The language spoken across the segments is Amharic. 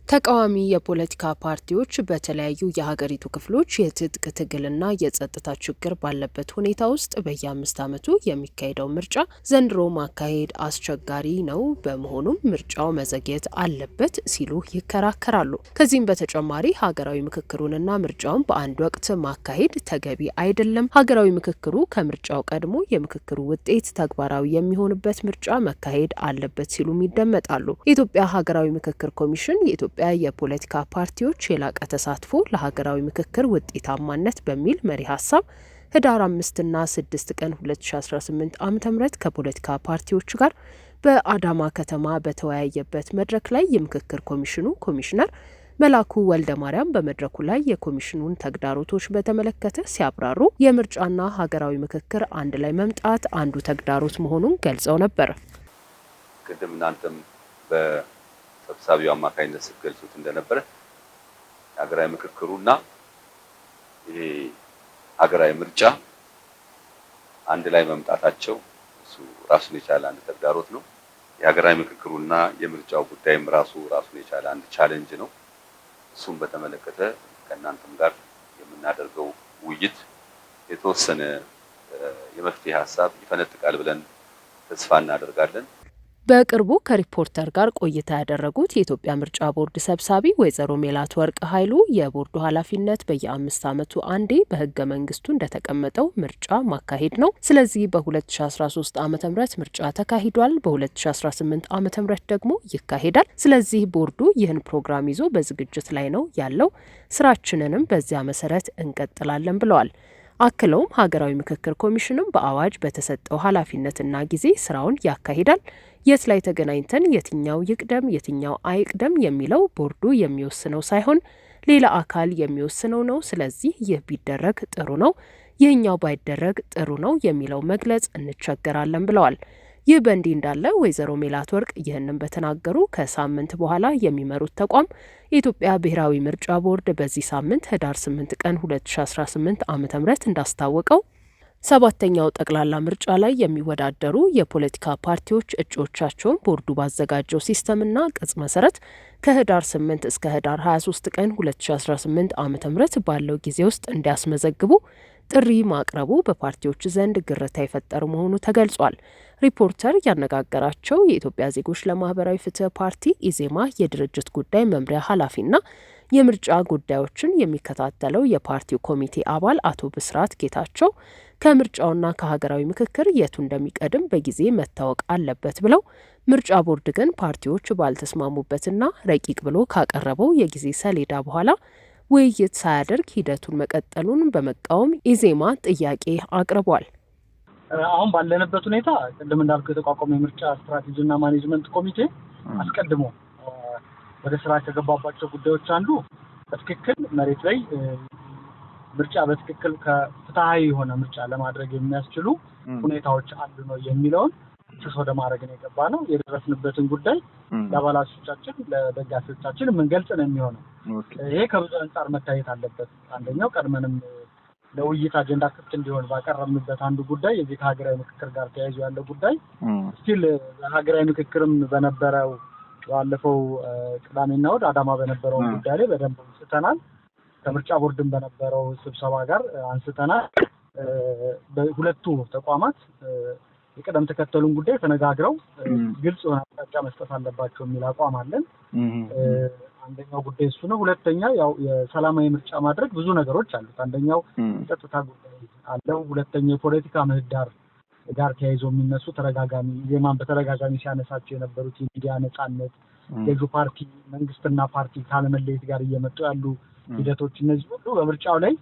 ተቃዋሚ የፖለቲካ ፓርቲዎች በተለያዩ የሀገሪቱ ክፍሎች የትጥቅ ትግልና የጸጥታ ችግር ባለበት ሁኔታ ውስጥ በየ5 ዓመቱ የሚካሄደው ምርጫ ዘንድሮ ማካሄድ አስቸጋሪ ነው፣ በመሆኑም ምርጫው መዘግየት አለበት ሲሉ ይከራከራሉ። ከዚህም በተጨማሪ ሀገራዊ ምክክሩንና ምርጫውን በአንድ ወቅት ማካሄድ ተገቢ አይደለም፣ ሀገራዊ ምክክሩ ከምርጫው ቀድሞ የምክክሩ ውጤት ተግባራዊ የሚሆንበት ምርጫ መካሄድ አለበት ሲሉም ይደመጣሉ። የኢትዮጵያ ሀገራዊ ምክክር ኮሚሽን የፖለቲካ ፓርቲዎች የላቀ ተሳትፎ ለሀገራዊ ምክክር ውጤታማነት በሚል መሪ ሀሳብ ህዳር 5 እና 6 ቀን 2018 ዓ.ም ከፖለቲካ ፓርቲዎች ጋር በአዳማ ከተማ በተወያየበት መድረክ ላይ የምክክር ኮሚሽኑ ኮሚሽነር መላኩ ወልደ ማርያም በመድረኩ ላይ የኮሚሽኑን ተግዳሮቶች በተመለከተ ሲያብራሩ የምርጫና ሀገራዊ ምክክር አንድ ላይ መምጣት አንዱ ተግዳሮት መሆኑን ገልጸው ነበር። ቅድም እናንተም ሰብሳቢው አማካኝነት ሲገልጹት እንደነበረ ሀገራዊ ምክክሩና ይሄ ሀገራዊ ምርጫ አንድ ላይ መምጣታቸው እሱ ራሱን የቻለ አንድ ተግዳሮት ነው። የሀገራዊ ምክክሩና የምርጫው ጉዳይም ራሱን የቻለ አንድ ቻሌንጅ ነው። እሱም በተመለከተ ከእናንተም ጋር የምናደርገው ውይይት የተወሰነ የመፍትሄ ሀሳብ ይፈነጥቃል ብለን ተስፋ እናደርጋለን። በቅርቡ ከሪፖርተር ጋር ቆይታ ያደረጉት የኢትዮጵያ ምርጫ ቦርድ ሰብሳቢ ወይዘሮ ሜላት ወርቅ ኃይሉ የቦርዱ ኃላፊነት በየ5 ዓመቱ አንዴ በህገ መንግስቱ እንደተቀመጠው ምርጫ ማካሄድ ነው። ስለዚህ በ2013 ዓ.ም ምርጫ ተካሂዷል፣ በ2018 ዓ.ም ደግሞ ይካሄዳል። ስለዚህ ቦርዱ ይህን ፕሮግራም ይዞ በዝግጅት ላይ ነው ያለው፣ ስራችንንም በዚያ መሰረት እንቀጥላለን ብለዋል። አክለውም ሀገራዊ ምክክር ኮሚሽንም በአዋጅ በተሰጠው ኃላፊነትና ጊዜ ስራውን ያካሂዳል። የት ላይ ተገናኝተን የትኛው ይቅደም የትኛው አይቅደም የሚለው ቦርዱ የሚወስነው ሳይሆን ሌላ አካል የሚወስነው ነው። ስለዚህ ይህ ቢደረግ ጥሩ ነው፣ ይህኛው ባይደረግ ጥሩ ነው የሚለው መግለጽ እንቸገራለን ብለዋል። ይህ በእንዲህ እንዳለ ወይዘሮ ሜላት ወርቅ ይህንን በተናገሩ ከሳምንት በኋላ የሚመሩት ተቋም የኢትዮጵያ ብሔራዊ ምርጫ ቦርድ በዚህ ሳምንት ህዳር 8 ቀን 2018 ዓ.ም እንዳስታወቀው 7ኛው ጠቅላላ ምርጫ ላይ የሚወዳደሩ የፖለቲካ ፓርቲዎች እጩዎቻቸውን ቦርዱ ባዘጋጀው ሲስተምና ቅጽ መሰረት ከህዳር 8 እስከ ህዳር 23 ቀን 2018 ዓ.ም ባለው ጊዜ ውስጥ እንዲያስመዘግቡ ጥሪ ማቅረቡ በፓርቲዎች ዘንድ ግርታ የፈጠረ መሆኑ ተገልጿል። ሪፖርተር ያነጋገራቸው የኢትዮጵያ ዜጎች ለማህበራዊ ፍትህ ፓርቲ ኢዜማ የድርጅት ጉዳይ መምሪያ ኃላፊና የምርጫ ጉዳዮችን የሚከታተለው የፓርቲው ኮሚቴ አባል አቶ ብስራት ጌታቸው ከምርጫውና ከሀገራዊ ምክክር የቱ እንደሚቀድም በጊዜ መታወቅ አለበት ብለው፣ ምርጫ ቦርድ ግን ፓርቲዎች ባልተስማሙበትና ረቂቅ ብሎ ካቀረበው የጊዜ ሰሌዳ በኋላ ውይይት ሳያደርግ ሂደቱን መቀጠሉን በመቃወም ኢዜማ ጥያቄ አቅርቧል። አሁን ባለንበት ሁኔታ ቅድም እንዳልኩ የተቋቋመ የምርጫ ስትራቴጂና ማኔጅመንት ኮሚቴ አስቀድሞ ወደ ስራ ከገባባቸው ጉዳዮች አንዱ በትክክል መሬት ላይ ምርጫ በትክክል ከፍትሃዊ የሆነ ምርጫ ለማድረግ የሚያስችሉ ሁኔታዎች አሉ ነው የሚለውን ስስ ወደ ማድረግ ነው የገባ ነው። የደረስንበትን ጉዳይ ለአባላቶቻችን ለደጋፊዎቻችን የምንገልጽ ነው የሚሆነው። ይሄ ከብዙ አንጻር መታየት አለበት። አንደኛው ቀድመንም ለውይይት አጀንዳ ክፍት እንዲሆን ባቀረብንበት አንዱ ጉዳይ የዚህ ከሀገራዊ ምክክር ጋር ተያይዞ ያለው ጉዳይ ስቲል ሀገራዊ ምክክርም በነበረው ባለፈው ቅዳሜና እሑድ አዳማ በነበረው ጉዳይ ላይ በደንብ አንስተናል። ከምርጫ ቦርድም በነበረው ስብሰባ ጋር አንስተናል። በሁለቱ ተቋማት የቀደም ተከተሉን ጉዳይ ተነጋግረው ግልጽ የሆነ አቅጣጫ መስጠት አለባቸው የሚል አቋም አለን። አንደኛው ጉዳይ እሱ ነው። ሁለተኛ ያው የሰላማዊ ምርጫ ማድረግ ብዙ ነገሮች አሉት። አንደኛው ጸጥታ ጉዳይ አለው። ሁለተኛው የፖለቲካ ምህዳር ጋር ተያይዞ የሚነሱ ተረጋጋሚ ዜማን በተረጋጋሚ ሲያነሳቸው የነበሩት የሚዲያ ነጻነት፣ ገዢው ፓርቲ መንግስትና ፓርቲ ካለመለየት ጋር እየመጡ ያሉ ሂደቶች፣ እነዚህ ሁሉ በምርጫው ላይ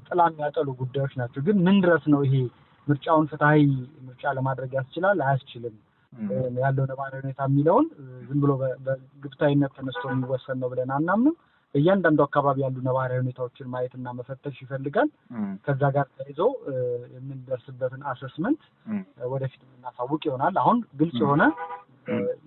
ጥላ የሚያጠሉ ጉዳዮች ናቸው። ግን ምን ድረስ ነው ይሄ ምርጫውን ፍትሃዊ ምርጫ ለማድረግ ያስችላል አያስችልም ያለው ነባራዊ ሁኔታ የሚለውን ዝም ብሎ በግብታዊነት ተነስቶ የሚወሰን ነው ብለን አናምንም። በእያንዳንዱ አካባቢ ያሉ ነባራዊ ሁኔታዎችን ማየትና መፈተሽ ይፈልጋል። ከዛ ጋር ተይዞ የምንደርስበትን አሰስመንት ወደፊት የምናሳውቅ ይሆናል። አሁን ግልጽ የሆነ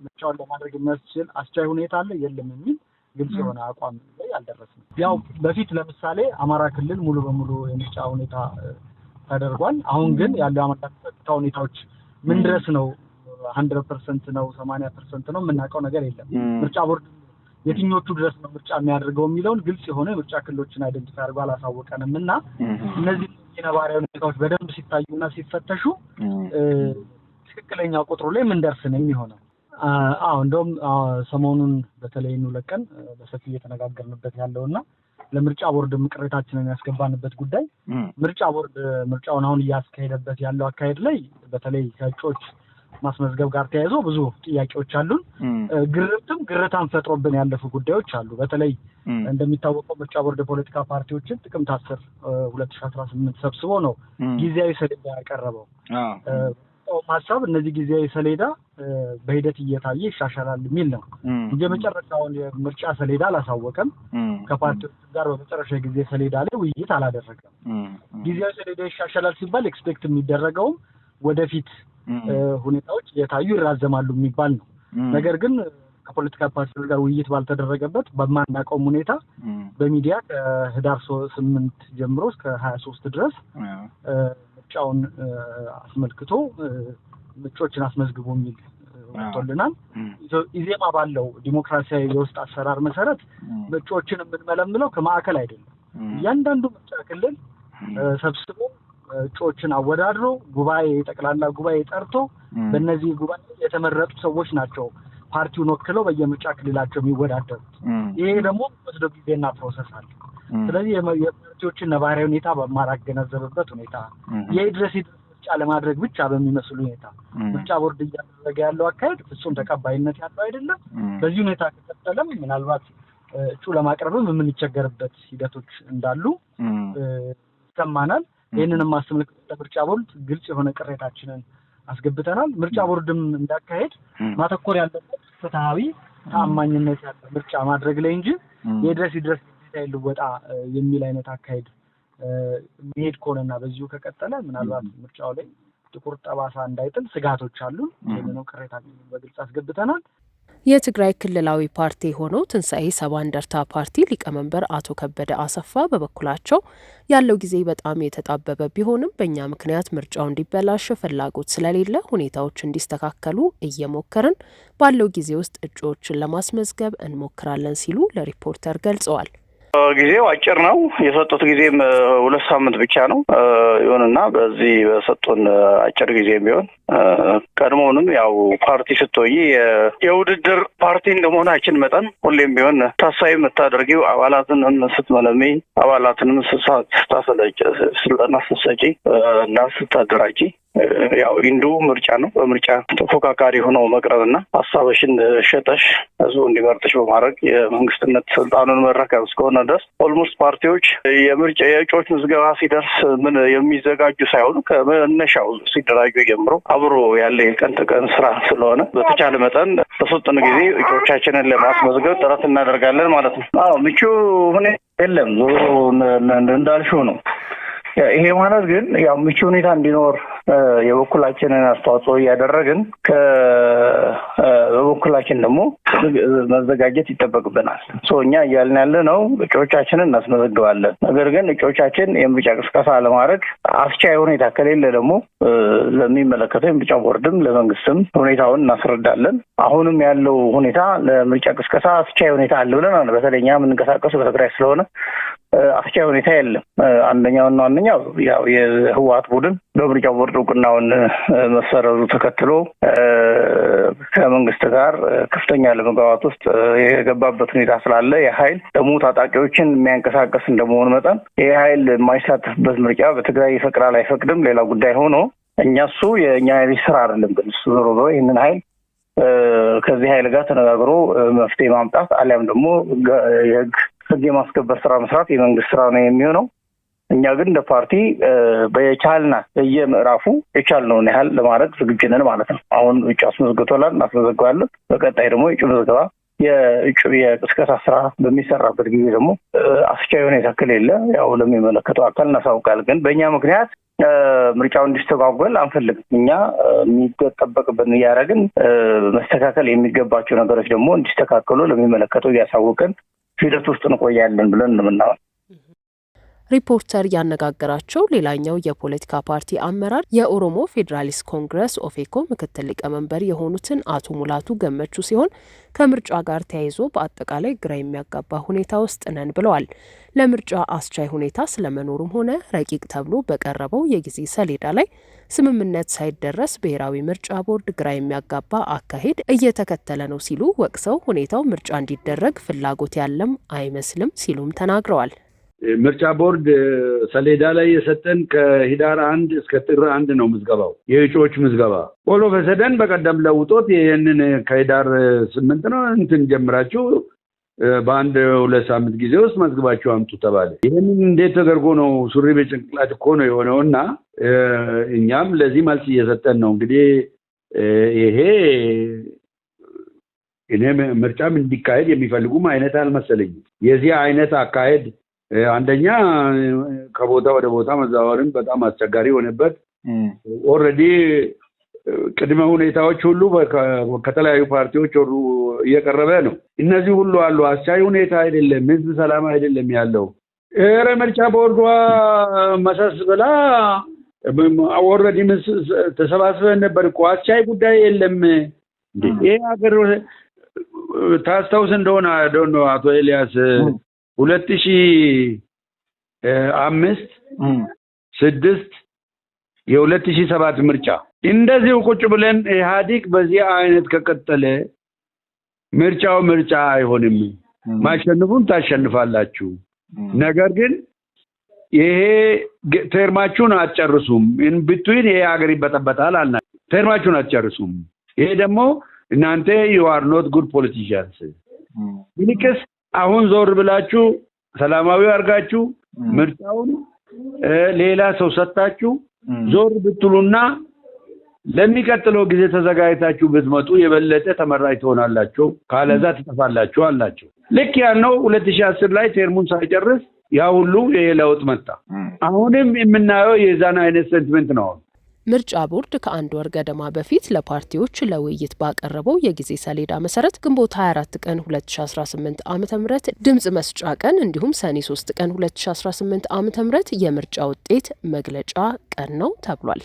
ምርጫውን ለማድረግ የሚያስችል አስቻይ ሁኔታ አለ የለም የሚል ግልጽ የሆነ አቋም ላይ አልደረስንም። ያው በፊት ለምሳሌ አማራ ክልል ሙሉ በሙሉ የምርጫ ሁኔታ ተደርጓል። አሁን ግን ያለው አመጣጥ ሁኔታዎች ምን ድረስ ነው 100% ነው 80% ነው የምናውቀው ነገር የለም። ምርጫ ቦርድ የትኞቹ ድረስ ነው ምርጫ የሚያደርገው የሚለውን ግልጽ የሆነ ምርጫ ክልሎችን አይደንቲፋይ አድርጎ አላሳወቀንምና እነዚህ ነባራዊ ሁኔታዎች በደንብ ሲታዩና ሲፈተሹ ትክክለኛ ቁጥሩ ላይ ምን ደርስ ነው የሚሆነው። እንደውም ሰሞኑን በተለይ ነው ለቀን በሰፊው እየተነጋገርንበት ያለውና ለምርጫ ቦርድ ቅሬታችንን ያስገባንበት ጉዳይ ምርጫ ቦርድ ምርጫውን አሁን እያስካሄደበት ያለው አካሄድ ላይ በተለይ ከእጩዎች ማስመዝገብ ጋር ተያይዞ ብዙ ጥያቄዎች አሉን። ግርታን ፈጥሮብን ያለፉ ጉዳዮች አሉ። በተለይ እንደሚታወቀው ምርጫ ቦርድ ፖለቲካ ፓርቲዎችን ጥቅምት 10 2018 ሰብስቦ ነው ጊዜያዊ ሰሌዳ ያቀረበው። ሀሳብ እነዚህ ጊዜያዊ ሰሌዳ በሂደት እየታየ ይሻሻላል የሚል ነው እንጂ መጨረሻውን የምርጫ ሰሌዳ አላሳወቀም። ከፓርቲዎች ጋር በመጨረሻ ጊዜ ሰሌዳ ላይ ውይይት አላደረገም። ጊዜያዊ ሰሌዳ ይሻሻላል ሲባል ኤክስፔክት የሚደረገው ወደፊት ሁኔታዎች እየታዩ ይራዘማሉ የሚባል ነው። ነገር ግን ከፖለቲካ ፓርቲዎች ጋር ውይይት ባልተደረገበት በማናውቀው ሁኔታ በሚዲያ ከህዳር 8 ጀምሮ እስከ 23 ድረስ ምርጫውን አስመልክቶ ምርጫዎችን አስመዝግቦ የሚል ወጥቶልናል። ኢዜማ ባለው ዲሞክራሲያዊ የውስጥ አሰራር መሰረት ምርጫዎችን የምንመለምለው ከማዕከል አይደለም። እያንዳንዱ ምርጫ ክልል ሰብስቦ እጩዎችን አወዳድሮ ጠቅላላ ጉባኤ ጠርቶ በእነዚህ ጉባኤ የተመረጡ ሰዎች ናቸው ፓርቲውን ወክለው በየምርጫ ክልላቸው የሚወዳደሩት። ይሄ ደግሞ ወስዶ ጊዜና ፕሮሰስ አለ። ስለዚህ የፓርቲዎችን ነባራዊ ሁኔታ በማላገናዘብበት ሁኔታ የድረስ ምርጫ ለማድረግ ብቻ በሚመስሉ ሁኔታ ምርጫ ቦርድ እያደረገ ያለው አካሄድ ፍጹም ተቀባይነት ያለው አይደለም። በዚህ ሁኔታ ከቀጠለም ምናልባት እጩ ለማቅረብም የምንቸገርበት ሂደቶች እንዳሉ ይሰማናል። ይህንንም ማስመልከት ለምርጫ ቦርድ ግልጽ የሆነ ቅሬታችንን አስገብተናል። ምርጫ ቦርድም እንዳካሄድ ማተኮር ያለበት ፍትሃዊ ታማኝነት ያለው ምርጫ ማድረግ ላይ እንጂ የድረስ ይልወጣ የሚል አይነት አካሄድ መሄድ ከሆነና በዚሁ ከቀጠለ ምናልባት ምርጫው ላይ ጥቁር ጠባሳ እንዳይጥል ስጋቶች አሉ። ይህንንም ቅሬታችንን በግልጽ አስገብተናል። የትግራይ ክልላዊ ፓርቲ የሆነው ትንሣኤ ሰባ እንደርታ ፓርቲ ሊቀመንበር አቶ ከበደ አሰፋ በበኩላቸው ያለው ጊዜ በጣም የተጣበበ ቢሆንም በእኛ ምክንያት ምርጫው እንዲበላሽ ፍላጎት ስለሌለ ሁኔታዎች እንዲስተካከሉ እየሞከርን ባለው ጊዜ ውስጥ እጩዎችን ለማስመዝገብ እንሞክራለን ሲሉ ለሪፖርተር ገልጸዋል። ጊዜው አጭር ነው። የሰጡት ጊዜም 2 ሳምንት ብቻ ነው። ይሁንና በዚህ በሰጡን አጭር ጊዜ ቢሆን ቀድሞውንም ያው ፓርቲ ስትሆኚ የውድድር ፓርቲ እንደመሆናችን መጠን ሁሌም ቢሆን ታሳቢ የምታደርጊው አባላትንም ስትመለሚ፣ አባላትንም ስታሰለጭ፣ ስልጠና ስትሰጪ እና ስታደራጂ ያው ኢንዱ ምርጫ ነው። በምርጫ ተፎካካሪ ሆኖ መቅረብና ሀሳብሽን ሸጠሽ ህዝቡ እንዲመርጥሽ በማድረግ የመንግስትነት ስልጣኑን መረከብ እስከሆነ ድረስ ኦልሞስት ፓርቲዎች የምርጫ የእጩዎች ምዝገባ ሲደርስ ምን የሚዘጋጁ ሳይሆኑ ከመነሻው ሲደራጁ ጀምሮ አብሮ ያለ የቀን ተቀን ስራ ስለሆነ በተቻለ መጠን በሰጡን ጊዜ እጩዎቻችንን ለማስመዝገብ ጥረት እናደርጋለን ማለት ነው። ምቹ ሁኔታ የለም እንዳልሽው ነው። ይሄ ማለት ግን ያው ምቹ ሁኔታ እንዲኖር የበኩላችንን አስተዋጽኦ እያደረግን በበኩላችን ደግሞ መዘጋጀት ይጠበቅብናል። እኛ እያልን ያለ ነው እጩዎቻችንን እናስመዘግባለን። ነገር ግን እጩዎቻችን የምርጫ ቅስቀሳ ለማድረግ አስቻይ ሁኔታ ከሌለ ደግሞ ለሚመለከተው የምርጫ ቦርድም ለመንግስትም ሁኔታውን እናስረዳለን። አሁንም ያለው ሁኔታ ለምርጫ ቅስቀሳ አስቻይ ሁኔታ አለ ብለን በተለይ እኛ የምንንቀሳቀሰው በትግራይ ስለሆነ አስቻይ ሁኔታ የለም። አንደኛውና ዋነኛው ያው የህወሓት ቡድን በምርጫ ቦርድ እውቅናውን መሰረዙ ተከትሎ ከመንግስት ጋር ከፍተኛ ለመግባባት ውስጥ የገባበት ሁኔታ ስላለ የኃይል ደግሞ ታጣቂዎችን የሚያንቀሳቀስ እንደመሆኑ መጠን ይህ ኃይል የማይሳተፍበት ምርጫ በትግራይ ይፈቅዳል አይፈቅድም ሌላ ጉዳይ ሆኖ እኛሱ የእኛ ስራ አይደለም። ግን ዞሮ ዞሮ ይህንን ኃይል ከዚህ ኃይል ጋር ተነጋግሮ መፍትሄ ማምጣት አሊያም ደግሞ ህግ የማስከበር ስራ መስራት የመንግስት ስራ ነው የሚሆነው። እኛ ግን እንደ ፓርቲ በየቻልና በየምዕራፉ የቻልነውን ያህል ለማድረግ ዝግጁ ነን ማለት ነው። አሁን እጩ አስመዝግቶላል፣ እናስመዘግባለን። በቀጣይ ደግሞ የእጩ ምዝገባ የእጩ የቅስቀሳ ስራ በሚሰራበት ጊዜ ደግሞ አስቻይ ሁኔታ ከሌለ ያው ለሚመለከተው አካል እናሳውቃለን። ግን በእኛ ምክንያት ምርጫው እንዲስተጓጎል አንፈልግም። እኛ የሚጠበቅብን እያደረግን መስተካከል የሚገባቸው ነገሮች ደግሞ እንዲስተካከሉ ለሚመለከተው እያሳወቅን ሂደት ውስጥ እንቆያለን ብለን እንደምናምን ሪፖርተር ያነጋገራቸው ሌላኛው የፖለቲካ ፓርቲ አመራር የኦሮሞ ፌዴራሊስት ኮንግረስ ኦፌኮ ምክትል ሊቀመንበር የሆኑትን አቶ ሙላቱ ገመቹ ሲሆን ከምርጫ ጋር ተያይዞ በአጠቃላይ ግራ የሚያጋባ ሁኔታ ውስጥ ነን ብለዋል። ለምርጫ አስቻይ ሁኔታ ስለመኖሩም ሆነ ረቂቅ ተብሎ በቀረበው የጊዜ ሰሌዳ ላይ ስምምነት ሳይደረስ ብሔራዊ ምርጫ ቦርድ ግራ የሚያጋባ አካሄድ እየተከተለ ነው ሲሉ ወቅሰው ሁኔታው ምርጫ እንዲደረግ ፍላጎት ያለም አይመስልም ሲሉም ተናግረዋል። ምርጫ ቦርድ ሰሌዳ ላይ የሰጠን ከህዳር 1 እስከ ጥር 1 ነው ምዝገባው የእጩዎች ምዝገባ። ኦሎ ፈሰደን በቀደም ለውጦት ይሄንን ከህዳር 8 ነው እንትን ጀምራችሁ በአንድ 2 ሳምንት ጊዜ ውስጥ መዝግባችሁ አምጡ ተባለ። ይሄንን እንዴት ተደርጎ ነው ሱሪ በጭንቅላት እኮ ነው የሆነውና እኛም ለዚህ መልስ እየሰጠን ነው። እንግዲህ ይሄ እኔ ምርጫም እንዲካሄድ የሚፈልጉም አይነት አልመሰለኝም። የዚህ አይነት አካሄድ አንደኛ ከቦታ ወደ ቦታ መዛወርን በጣም አስቸጋሪ ሆነበት። ኦሬዲ ቅድመ ሁኔታዎች ሁሉ ከተለያዩ ፓርቲዎች ሁሉ እየቀረበ ነው። እነዚህ ሁሉ አሉ። አስቻይ ሁኔታ አይደለም፣ ህዝብ ሰላም አይደለም ያለው። ምርጫ ቦርዷ መሰስ ብላ ኦሬዲ ተሰባስበን ነበር እኮ አስቻይ ጉዳይ የለም። ይሄ ሀገር ታስታውስ እንደሆነ አቶ ኤልያስ 2005 6 የ2007 ምርጫ እንደዚህ ቁጭ ብለን ኢህአዲግ በዚህ አይነት ከቀጠለ ምርጫው ምርጫ አይሆንም። ማሸነፉን ታሸንፋላችሁ፣ ነገር ግን ይሄ ተርማችሁን አትጨርሱም። ኢንቢትዊን ይሄ ሀገር ይበጠበጣል አልና ተርማችሁን አትጨርሱም። ይሄ ደግሞ እናንተ you are not good politicians ይልቅስ አሁን ዞር ብላችሁ ሰላማዊ አርጋችሁ ምርጫውን ሌላ ሰው ሰጣችሁ ዞር ብትሉና ለሚቀጥለው ጊዜ ተዘጋጅታችሁ ብትመጡ የበለጠ ተመራጭ ትሆናላችሁ፣ ካለዛ ትጠፋላችሁ አላችሁ። ልክ ያለው 2010 ላይ ተርሙን ሳይጨርስ ያ ሁሉ የለውጥ መጣ። አሁንም የምናየው የዛን አይነት ሴንቲሜንት ነው። ምርጫ ቦርድ ከአንድ ወር ገደማ በፊት ለፓርቲዎች ለውይይት ባቀረበው የጊዜ ሰሌዳ መሰረት ግንቦት 24 ቀን 2018 ዓ.ም ድምጽ መስጫ ቀን እንዲሁም ሰኔ 3 ቀን 2018 ዓ.ም የምርጫ ውጤት መግለጫ ቀን ነው ተብሏል።